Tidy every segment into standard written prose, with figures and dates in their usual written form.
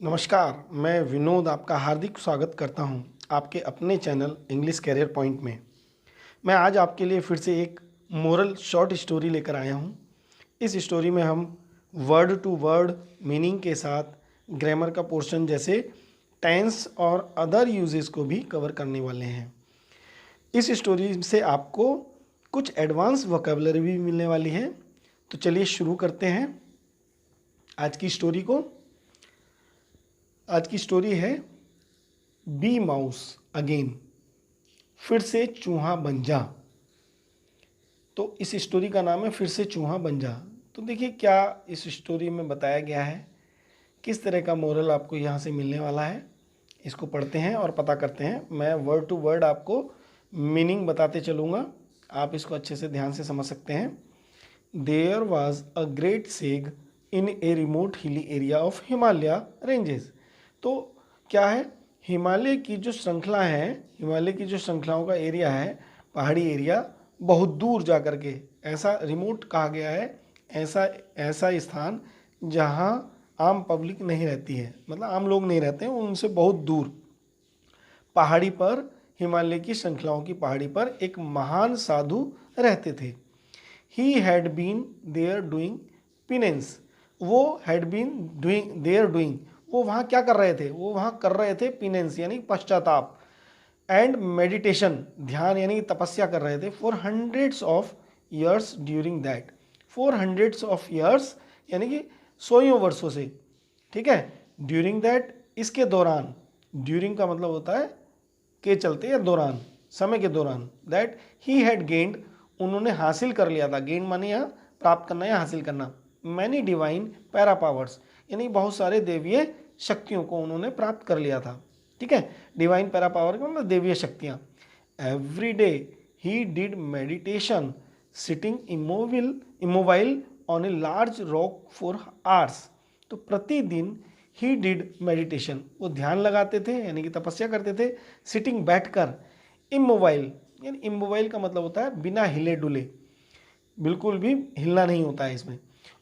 नमस्कार, मैं विनोद आपका हार्दिक स्वागत करता हूं आपके अपने चैनल इंग्लिश कैरियर पॉइंट में। मैं आज आपके लिए फिर से एक मोरल शॉर्ट स्टोरी लेकर आया हूं। इस स्टोरी में हम वर्ड टू वर्ड मीनिंग के साथ ग्रामर का पोर्शन जैसे टेंस और अदर यूजेस को भी कवर करने वाले हैं। इस स्टोरी से आपको कुछ एडवांस वोकेबलरी भी मिलने वाली है। तो चलिए शुरू करते हैं आज की स्टोरी को। आज की स्टोरी है बी माउस अगेन, फिर से चूहा बन जा। तो इस स्टोरी का नाम है फिर से चूहा बन जा। तो देखिए क्या इस स्टोरी में बताया गया है, किस तरह का मोरल आपको यहाँ से मिलने वाला है। इसको पढ़ते हैं और पता करते हैं। मैं वर्ड टू वर्ड आपको मीनिंग बताते चलूँगा, आप इसको अच्छे से ध्यान से समझ सकते हैं। There was a great sage in a remote hilly area of Himalaya ranges. तो क्या है, हिमालय की जो श्रृंखला है, हिमालय की जो श्रृंखलाओं का एरिया है, पहाड़ी एरिया, बहुत दूर जा कर के, ऐसा रिमोट कहा गया है, ऐसा ऐसा स्थान जहाँ आम पब्लिक नहीं रहती है, मतलब आम लोग नहीं रहते हैं, उनसे बहुत दूर पहाड़ी पर, हिमालय की श्रृंखलाओं की पहाड़ी पर एक महान साधु रहते थे। He had been their doing penance. वो had been doing their doing, वो वहाँ क्या कर रहे थे, वो वहाँ कर रहे थे पिनेंस यानी पश्चाताप, एंड मेडिटेशन ध्यान यानी तपस्या कर रहे थे, for hundreds of years during that. For hundreds of years यानी कि सौयों वर्षों से, ठीक है। ड्यूरिंग दैट इसके दौरान, ड्यूरिंग का मतलब होता है के चलते या दौरान, समय के दौरान। दैट ही हैड गेन्ड, उन्होंने हासिल कर लिया था। गेन माने यहाँ प्राप्त करना या हासिल करना। मैनी डिवाइन पैरा पावर्स यानी बहुत सारे देवीय शक्तियों को उन्होंने प्राप्त कर लिया था, ठीक है। डिवाइन पैरा पावर का मतलब देवीय शक्तियाँ। Every day he did meditation sitting immobile on a large rock for hours. तो प्रतिदिन ही डिड मेडिटेशन, वो ध्यान लगाते थे यानी कि तपस्या करते थे, सिटिंग बैठकर, इमोबाइल यानी इमोबाइल का मतलब होता है बिना हिले डुले, बिल्कुल भी हिलना नहीं होता है इसमें।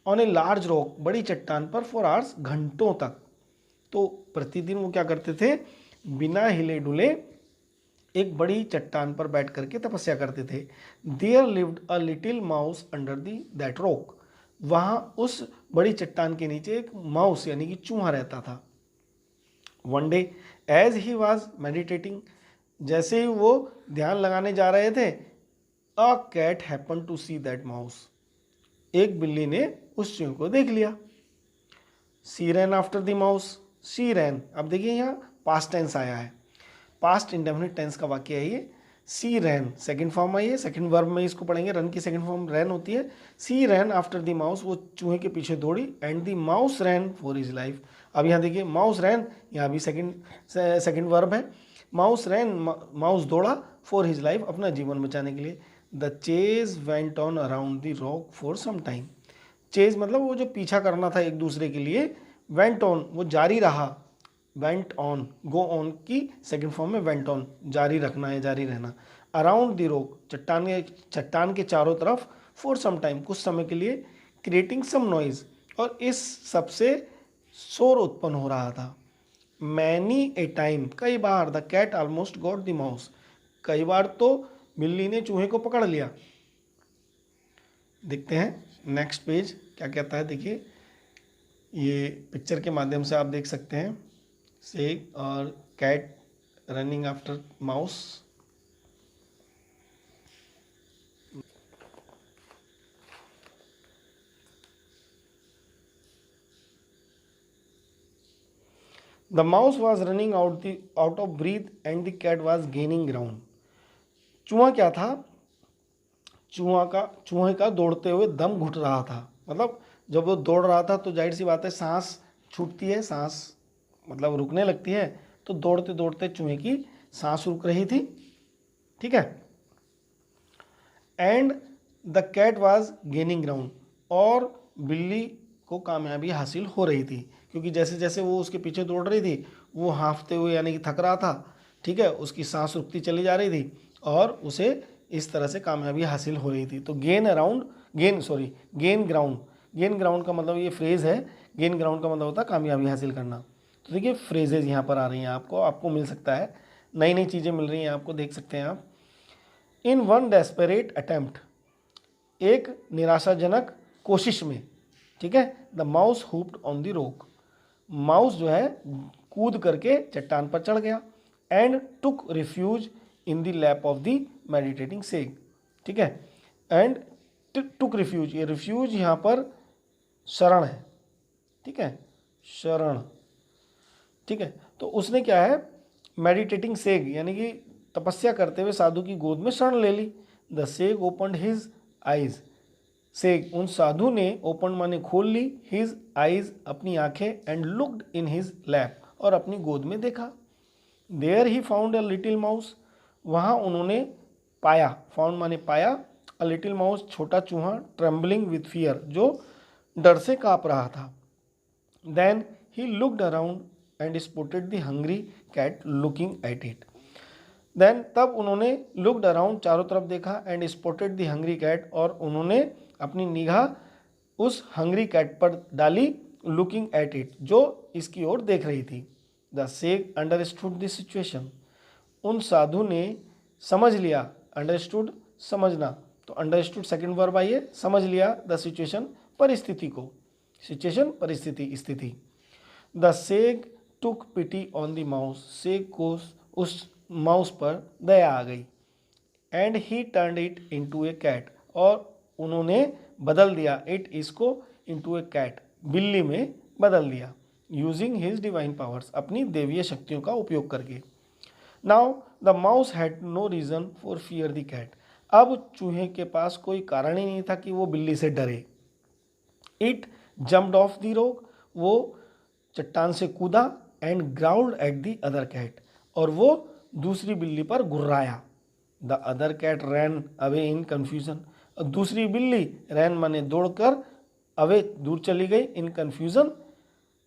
ऑन ए लार्ज रॉक, बड़ी चट्टान पर, फॉर आवर्स, घंटों तक। तो प्रतिदिन वो क्या करते थे, बिना हिले डुले एक बड़ी चट्टान पर बैठ करके तपस्या करते थे। There lived a little mouse under the that rock, वहाँ उस बड़ी चट्टान के नीचे एक माउस यानी कि चूहा रहता था। One day as he was meditating, जैसे ही वो ध्यान लगाने जा रहे थे, a cat happen to see that mouse, एक बिल्ली ने उस चूहे को देख लिया। She ran after the mouse, she ran, अब देखिए यहाँ पास्ट टेंस आया है, पास्ट इंडेफिनिट टेंस का वाक्य है ये। सी रैन सेकंड फॉर्म आई है, सेकंड वर्ब में इसको पढ़ेंगे, रन की सेकंड फॉर्म रैन होती है। She ran after the mouse, वो चूहे के पीछे दौड़ी, and the mouse ran for his life. अब यहाँ देखिए माउस रैन, यहाँ भी सेकंड वर्ब है। माउस रैन, माउस दौड़ा, फॉर हिज लाइफ, अपना जीवन बचाने के लिए। The chase went on around the rock for some time. Chase मतलब वो जो पीछा करना था एक दूसरे के लिए, वेंट ऑन वो जारी रहा, वेंट ऑन गो ऑन की सेकंड फॉर्म में वेंट ऑन, जारी रखना है, जारी रहना। अराउंड द रॉक, चट्टान के चारों तरफ, फॉर सम टाइम, कुछ समय के लिए, क्रिएटिंग सम नॉइज, और इस सबसे शोर उत्पन्न हो रहा था। मैनी ए टाइम, कई बार, the cat almost got the mouse, कई बार तो बिल्ली ने चूहे को पकड़ लिया। देखते हैं नेक्स्ट पेज क्या कहता है, देखिए ये पिक्चर के माध्यम से आप देख सकते हैं। सेग और cat running after mouse. The mouse was running out of breath and the cat was gaining ground. चूहा क्या था, चूहे का दौड़ते हुए दम घुट रहा था। मतलब जब वो दौड़ रहा था तो जाहिर सी बात है सांस छूटती है, सांस मतलब रुकने लगती है, तो दौड़ते दौड़ते चूहे की सांस रुक रही थी, ठीक है। And the cat was gaining ground, और बिल्ली को कामयाबी हासिल हो रही थी, क्योंकि जैसे जैसे वो उसके पीछे दौड़ रही थी, वो हाँफते हुए यानी कि थक रहा था, ठीक है, उसकी सांस रुकती चली जा रही थी, और उसे इस तरह से कामयाबी हासिल हो रही थी। तो गेन ग्राउंड, गेन ग्राउंड का मतलब ये फ्रेज है, गेन ग्राउंड का मतलब होता है कामयाबी हासिल करना। तो देखिए फ्रेजेज यहाँ पर आ रही हैं, आपको मिल सकता है, नई नई चीज़ें मिल रही हैं आपको, देख सकते हैं आप। इन वन डेस्परेट अटेम्प्ट, एक निराशाजनक कोशिश में, ठीक है, the mouse hopped on the rock, mouse जो है कूद करके चट्टान पर चढ़ गया, and took refuge in the lap of the meditating sage, ठीक है, एंड टुक रिफ्यूज, ये रिफ्यूज यहाँ पर शरण है, ठीक है, शरण, ठीक है। तो उसने क्या है, मेडिटेटिंग सेग यानी कि तपस्या करते हुए साधु की गोद में शरण ले ली। The sage opened his eyes, sage उन साधु ने, ओपन माने खोल ली, हिज आइज अपनी आंखें, and looked in his lap और अपनी गोद में देखा। There he found a little mouse, वहाँ उन्होंने पाया, फाउंड माने पाया, अ लिटिल माउस छोटा चूहा, ट्रेम्बलिंग विथ फियर जो डर से काँप रहा था। Then he looked around and spotted the hungry cat looking at it, then तब उन्होंने लुक्ड अराउंड चारों तरफ देखा, and spotted the hungry cat और उन्होंने अपनी निगाह उस हंग्री कैट पर डाली, लुकिंग एट इट जो इसकी ओर देख रही थी। द सेग अंडरस्टूड द सिचुएशन, उन साधु ने समझ लिया, अंडरस्टूड समझना, तो अंडरस्टूड सेकंड वर्ब आई है, समझ लिया, द सिचुएशन परिस्थिति को, सिचुएशन परिस्थिति स्थिति। The sage took pity on the mouse, sage को उस माउस पर दया आ गई, and he turned it into a cat, और उन्होंने बदल दिया इट इसको इनटू ए कैट, बिल्ली में बदल दिया, यूजिंग हिज डिवाइन पावर्स, अपनी देवीय शक्तियों का उपयोग करके। Now the mouse had no reason for fear the cat, अब चूहे के पास कोई कारण ही नहीं था कि वो बिल्ली से डरे। It jumped off the rock, वो चट्टान से कूदा, and growled at the other cat, और वो दूसरी बिल्ली पर गुर्राया। The other cat ran away in confusion, दूसरी बिल्ली रैन माने दौड़कर, अवे दूर चली गई, इन कन्फ्यूजन,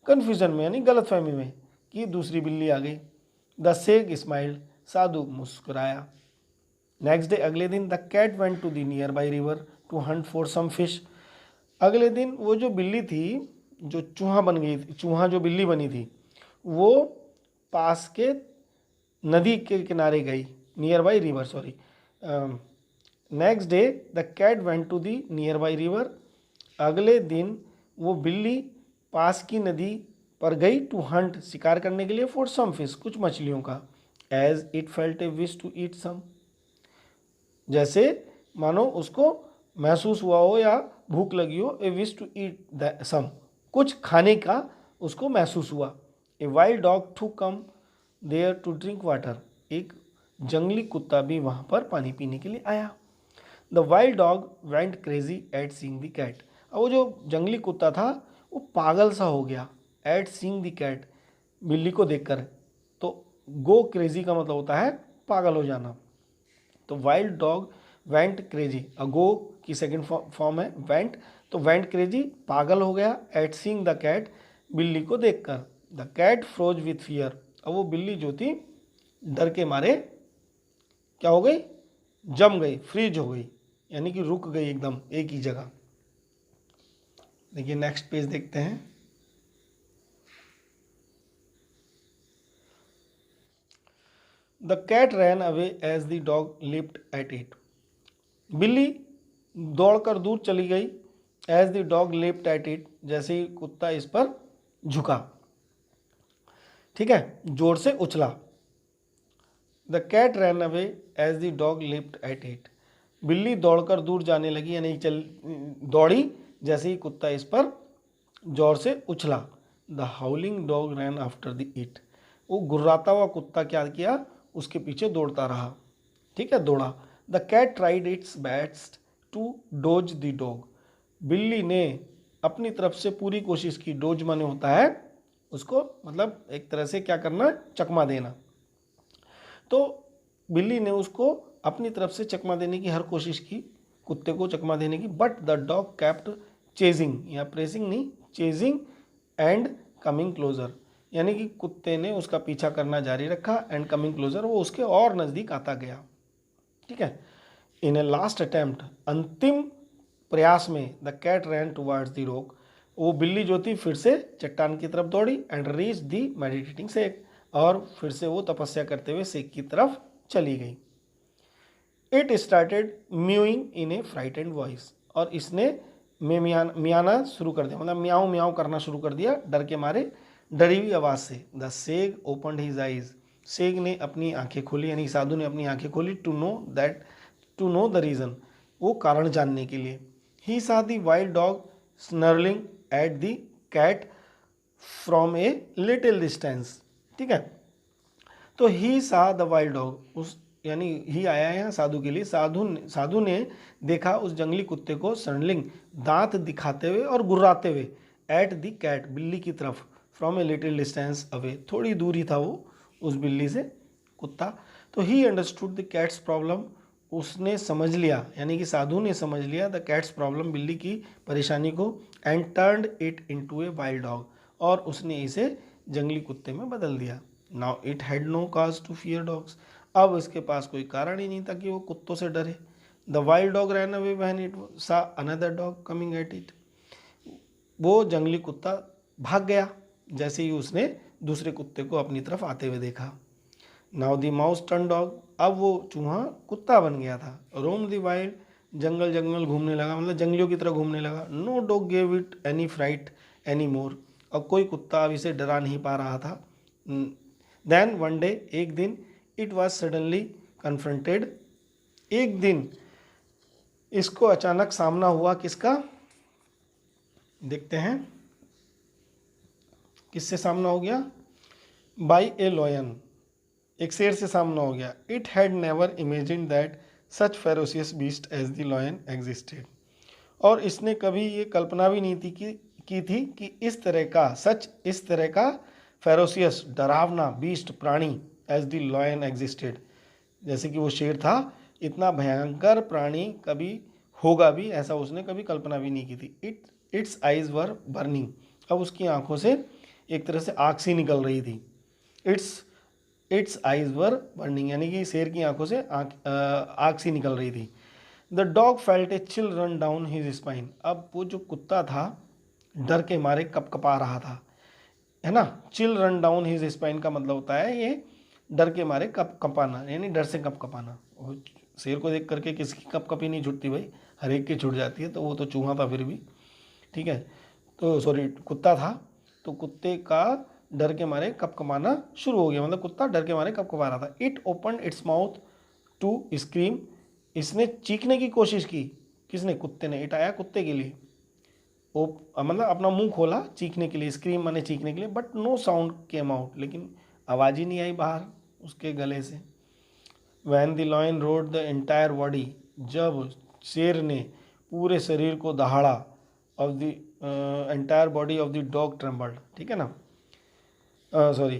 कन्फ्यूजन में यानी गलतफहमी में कि दूसरी बिल्ली आ गई। द सेग स्माइल्ड, साधु मुस्कुराया। नेक्स्ट डे, अगले दिन, the cat went to the nearby river to hunt for some fish, अगले दिन वो जो बिल्ली थी, जो चूहा बन गई थी, चूहा जो बिल्ली बनी थी, वो पास के नदी के किनारे गई, nearby river, sorry. Next day the cat went to the nearby river, अगले दिन वो बिल्ली पास की नदी पर गई, टू हंट शिकार करने के लिए, फॉर सम फिश कुछ मछलियों का, as it felt a wish to eat some, जैसे मानो उसको महसूस हुआ हो या भूख लगी हो, ए विश टू ईट सम कुछ खाने का उसको महसूस हुआ। A wild dog to come there to drink water, एक जंगली कुत्ता भी वहाँ पर पानी पीने के लिए आया। The wild dog went crazy at seeing the cat, और वो जो जंगली कुत्ता था वो पागल सा हो गया, एट सीइंग द कैट बिल्ली को देखकर, तो गो क्रेजी का मतलब होता है पागल हो जाना, तो वाइल्ड डॉग वेंट क्रेजी, गो की सेकंड फॉर्म है वेंट, तो वेंट क्रेजी पागल हो गया, एट सीइंग द कैट बिल्ली को देखकर। The cat froze with fear, अब वो बिल्ली जो थी डर के मारे क्या हो गई, जम गई, फ्रीज हो गई, यानी कि रुक गई एकदम एक ही जगह। देखिए नेक्स्ट पेज देखते हैं। The cat ran away as the dog leaped at it, बिल्ली दौड़कर दूर चली गई, as the dog leaped at it जैसे ही कुत्ता इस पर झुका, ठीक है, जोर से उछला। The cat ran away as the dog leaped at it, बिल्ली दौड़कर दूर जाने लगी, यानी चल दौड़ी जैसे ही कुत्ता इस पर जोर से उछला। The howling dog ran after the it, वो गुर्राता हुआ कुत्ता क्या किया, उसके पीछे दौड़ता रहा, ठीक है, दौड़ा। The cat tried its best to dodge the dog, बिल्ली ने अपनी तरफ से पूरी कोशिश की, डोज माने होता है उसको मतलब एक तरह से क्या करना, चकमा देना, तो बिल्ली ने उसको अपनी तरफ से चकमा देने की हर कोशिश की, कुत्ते को चकमा देने की, but the dog kept chasing, या प्रेसिंग नहीं, चेजिंग एंड कमिंग क्लोजर, यानी कि कुत्ते ने उसका पीछा करना जारी रखा, एंड कमिंग क्लोजर, वो उसके और नज़दीक आता गया, ठीक है। इन ए लास्ट अटेम्प्ट, अंतिम प्रयास में, the cat ran towards the rock, वो बिल्ली जो थी फिर से चट्टान की तरफ दौड़ी and reach the meditating shake, और फिर से वो तपस्या करते हुए शेख की तरफ चली गई। It started mowing in A frightened voice, और इसने मियाना शुरू कर दिया, मतलब म्याऊं म्याऊं करना शुरू कर दिया डर के मारे, डरी हुई आवाज़ से। The sheikh opened his eyes, शेख ने अपनी आंखें खोली, यानी साधु ने अपनी आंखें खोली, टू नो द रीज़न, वो कारण जानने के लिए। He saw the wild dog snarling at the cat from a little distance. ठीक है, तो ही सा द वाइल्ड डॉग, उस यानी ही आया है यहाँ साधु के लिए, साधु ने देखा उस जंगली कुत्ते को स्नर्लिंग, दांत दिखाते हुए और गुर्राते हुए, एट द कैट, बिल्ली की तरफ, from a little distance away, थोड़ी दूरी था वो उस बिल्ली से कुत्ता। तो he understood the cats problem, उसने समझ लिया, यानी कि साधु ने समझ लिया द कैट्स प्रॉब्लम, बिल्ली की परेशानी को, and turned it into a wild dog, और उसने इसे जंगली कुत्ते में बदल दिया। Now it had no cause to fear dogs, अब इसके पास कोई कारण ही नहीं था कि वो कुत्तों से डरे। The wild dog ran away when it saw another dog coming at it, वो जंगली कुत्ता भाग गया जैसे ही उसने दूसरे कुत्ते को अपनी तरफ आते हुए देखा। Now the mouse turn dog, अब वो चूहा कुत्ता बन गया था। रोम द वाइल्ड, जंगल जंगल घूमने लगा, मतलब जंगलियों की तरह घूमने लगा। No dog gave it any fright any more, अब कोई कुत्ता अब इसे डरा नहीं पा रहा था। देन वन डे, एक दिन, इट वॉज सडनली कन्फ्रंटेड, एक दिन इसको अचानक सामना हुआ, किसका देखते हैं, किससे सामना हो गया, बाई ए लॉयन, एक शेर से सामना हो गया। It had never imagine that such ferocious beast as the lion existed, और इसने कभी ये कल्पना भी नहीं थी की थी कि इस तरह का फेरोसियस, डरावना बीस्ट, प्राणी, एज द लॉयन एग्जिस्टेड, जैसे कि वो शेर था, इतना भयंकर प्राणी कभी होगा भी, ऐसा उसने कभी कल्पना भी नहीं की थी। इट्स आइज वर बर्निंग, अब उसकी आंखों से एक तरह से आग सी निकल रही थी। इट्स आइज वर बर्निंग, यानी कि शेर की आंखों से आग सी निकल रही थी। The dog felt A chill run down his spine, अब वो जो कुत्ता था डर के मारे कपकपा रहा था, है ना। Chill run down his spine का मतलब होता है ये डर के मारे कपकपाना, यानी डर से कपकपाना। शेर को देख करके किसकी कपकपी नहीं छुटती भाई, हर एक की छुट जाती है, तो वो तो चूहा था फिर भी, ठीक है, तो सॉरी कुत्ता था, तो कुत्ते का डर के मारे कपकपाना शुरू हो गया, मतलब कुत्ता डर के मारे कपकपा रहा था। It open its mouth to scream, इसने चीखने की कोशिश की, किसने, कुत्ते ने। इट आया कुत्ते के लिए, मतलब अपना मुंह खोला चीखने के लिए, स्क्रीम माने चीखने के लिए, but no sound came out, लेकिन आवाज़ ही नहीं आई बाहर उसके गले से। When the lion roared the entire body, जब शेर ने पूरे शरीर को दहाड़ा, of the entire body of the dog trembled, ठीक है ना, सॉरी,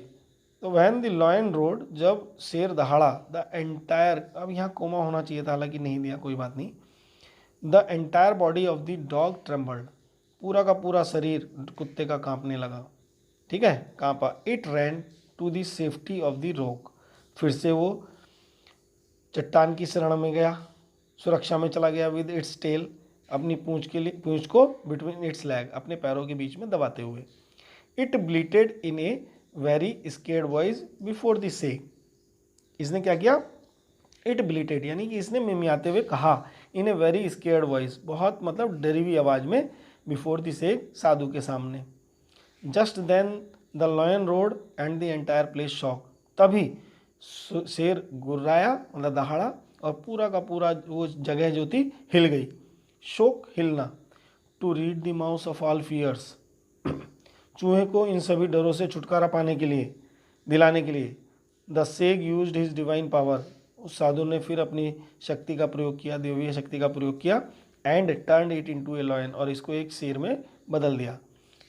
तो वैन द लॉयन रोड, जब शेर दहाड़ा, द एंटायर, अब यहाँ कोमा होना चाहिए था, हालांकि नहीं दिया, कोई बात नहीं। The entire body of the dog trembled, पूरा का पूरा शरीर कुत्ते का कांपने लगा, ठीक है, कांपा। It ran to the safety of the rock, फिर से वो चट्टान की शरण में गया, सुरक्षा में चला गया। विद इट्स टेल, अपनी पूंछ को बिटवीन इट्स लैग, अपने पैरों के बीच में दबाते हुए। It bleated in a very scared voice before the sage, इसने क्या किया, इट ब्लीटेड, यानी कि इसने मिमियाते हुए कहा, इन ए वेरी स्केर्ड वॉइस, बहुत मतलब डरी हुई आवाज़ में, बिफोर द शेख, साधु के सामने। Just then the lion roared and the entire place shook, तभी शेर गुर्राया, मतलब दहाड़ा, और पूरा का पूरा वो जगह जो थी हिल गई। शोक, हिलना। To rid the mouse of all fears, चूहे को इन सभी डरों से छुटकारा पाने के लिए, दिलाने के लिए। The sage used his divine power, उस साधु ने फिर अपनी शक्ति का प्रयोग किया, देवीय शक्ति का प्रयोग किया, and turn it into A lion, और इसको एक शेर में बदल दिया।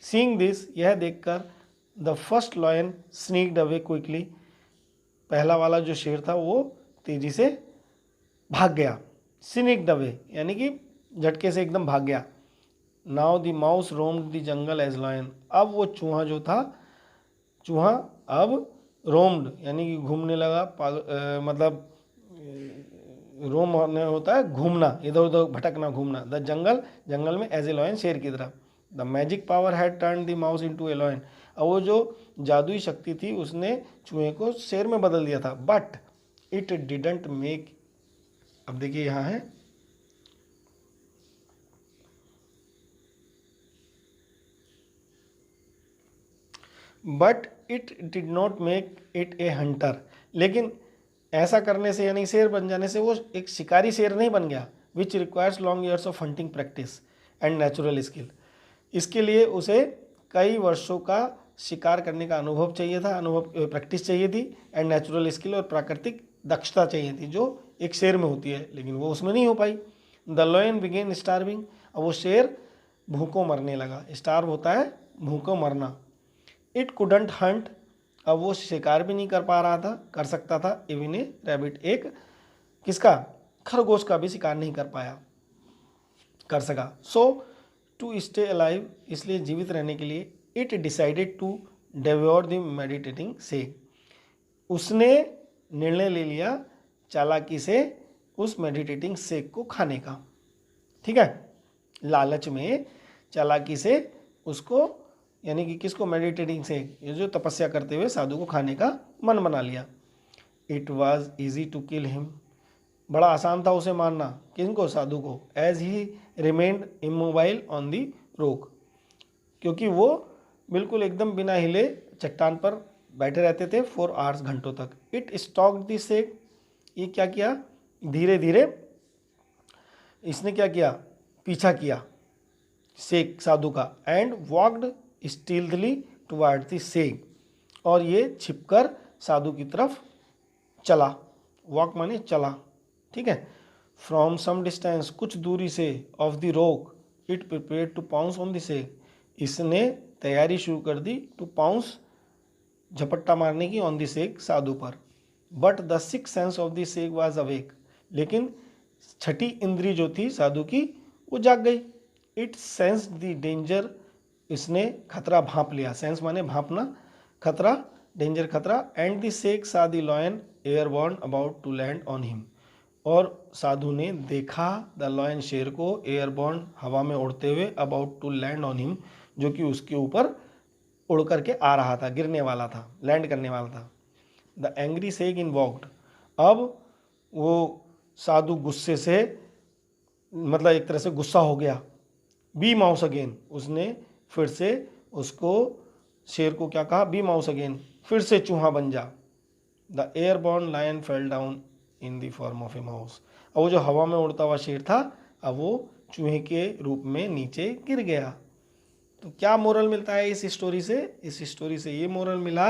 सीइंग दिस, यह देखकर, the first lion sneaked away quickly, पहला वाला जो शेर था वो तेजी से भाग गया। स्नीक्ड अवे यानी कि झटके से एकदम भाग गया। Now the mouse roamed the jungle as lion, अब वो चूहा जो था, चूहा अब रोम्ड यानी कि घूमने लगा, मतलब रोम होता है घूमना, इधर उधर भटकना, घूमना। द जंगल, जंगल में, एज ए लॉयन, शेर की तरह। The magic power had turned the mouse into a lion. अब वो जो जादुई शक्ति थी उसने चूहे को शेर में बदल दिया था, बट इट डिडंट मेक, अब देखिए यहाँ है, but it did not make it A Hunter, लेकिन ऐसा करने से यानी शेर बन जाने से वो एक शिकारी शेर नहीं बन गया, which requires long years of hunting practice and natural skill. इसके लिए उसे कई वर्षों का शिकार करने का अनुभव चाहिए था, अनुभव प्रैक्टिस चाहिए थी, एंड नेचुरल स्किल और प्राकृतिक दक्षता चाहिए थी जो एक शेर में होती है, लेकिन वो उसमें नहीं हो पाई। द लॉयन बिगेन स्टार्विंग, अब वो शेर भूखों मरने लगा। स्टार्व होता है भूखों मरना। इट कुडंट हंट, अब वो शिकार भी नहीं कर पा रहा था, कर सकता था इवन ए रैबिट, एक किसका, खरगोश का भी शिकार नहीं कर पाया, कर सका। सो टू स्टे अलाइव, इसलिए जीवित रहने के लिए, it decided to devour the meditating sage, उसने निर्णय ले लिया चालाकी से उस मेडिटेटिंग सेग को खाने का। ठीक है, लालच में चालाकी से उसको, यानी कि किसको, मेडिटेटिंग सेग, ये जो तपस्या करते हुए साधु को खाने का मन बना लिया। It was easy to kill him, बड़ा आसान था उसे मारना, किनको, साधु को, as he remained immobile on the rock, क्योंकि वो बिल्कुल एकदम बिना हिले चट्टान पर बैठे रहते थे 4 आवर्स, घंटों तक। इट स्टॉक्ड दी सेक, ये क्या किया, धीरे धीरे इसने क्या किया, पीछा किया सेक साधु का, and walked stealthily toward the sage, और ये छिपकर साधु की तरफ चला। वॉक माने चला, ठीक है। फ्रॉम सम डिस्टेंस, कुछ दूरी से, of the rock, it prepare to pounce on the sage, इसने तैयारी शुरू कर दी, टू पाउंस, झपट्टा मारने की, ऑन द सेक, साधु पर। But the six sense of the sake was awake, लेकिन छठी इंद्री जो थी साधु की वो जाग गई। इट सेंस द डेंजर, इसने खतरा भांप लिया, सेंस माने भांपना, खतरा, डेंजर खतरा। And the sage saw the lion airborne about to land on him, और साधु ने देखा द लॉयन, शेर को, एयरबॉर्न, हवा में उड़ते हुए, about to land on him, जो कि उसके ऊपर उड़ करके आ रहा था, गिरने वाला था, लैंड करने वाला था। द एंग्री सेग इनवॉक्ड, अब वो साधु गुस्से से, मतलब एक तरह से गुस्सा हो गया। बी माउस अगेन, उसने फिर से उसको, शेर को क्या कहा, बी माउस अगेन, फिर से चूहा बन जा। The airborne lion fell down in the form of a mouse, अब वो जो हवा में उड़ता हुआ शेर था अब वो चूहे के रूप में नीचे गिर गया। तो क्या मोरल मिलता है इस स्टोरी से, इस स्टोरी से ये मोरल मिला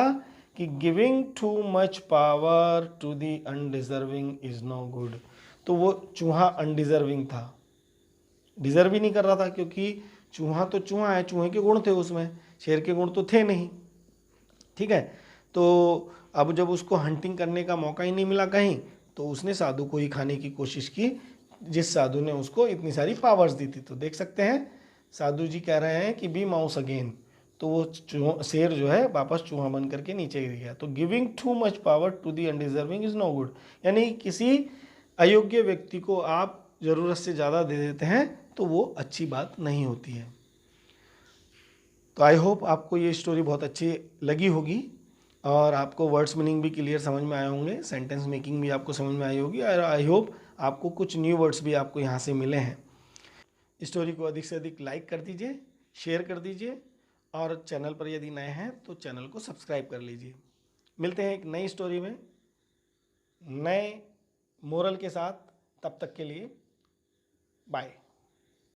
कि giving too much power to the undeserving is no good. तो वो चूहा अनडिजर्विंग था, डिजर्व ही नहीं कर रहा था, क्योंकि चूहा तो चूहा है, चूहे के गुण थे उसमें, शेर के गुण तो थे नहीं। ठीक है, तो अब जब उसको हंटिंग करने का मौका ही नहीं मिला कहीं, तो उसने साधु को ही खाने की कोशिश की, जिस साधु ने उसको इतनी सारी पावर्स दी थी। तो देख सकते हैं साधु जी कह रहे हैं कि बी माउस अगेन, तो वो शेर जो है वापस चूहा बन करके नीचे गिर गया। तो giving too much power to the undeserving is no good, यानी किसी अयोग्य व्यक्ति को आप ज़रूरत से ज़्यादा दे देते हैं तो वो अच्छी बात नहीं होती है। तो आई होप आपको ये स्टोरी बहुत अच्छी लगी होगी और आपको वर्ड्स मीनिंग भी क्लियर समझ में आए होंगे, सेंटेंस मेकिंग भी आपको समझ में आई होगी, और आई होप आपको कुछ न्यू वर्ड्स भी आपको यहाँ से मिले हैं। स्टोरी को अधिक से अधिक लाइक कर दीजिए, शेयर कर दीजिए, और चैनल पर यदि नए हैं तो चैनल को सब्सक्राइब कर लीजिए। मिलते हैं एक नई स्टोरी में नए मोरल के साथ, तब तक के लिए बाय।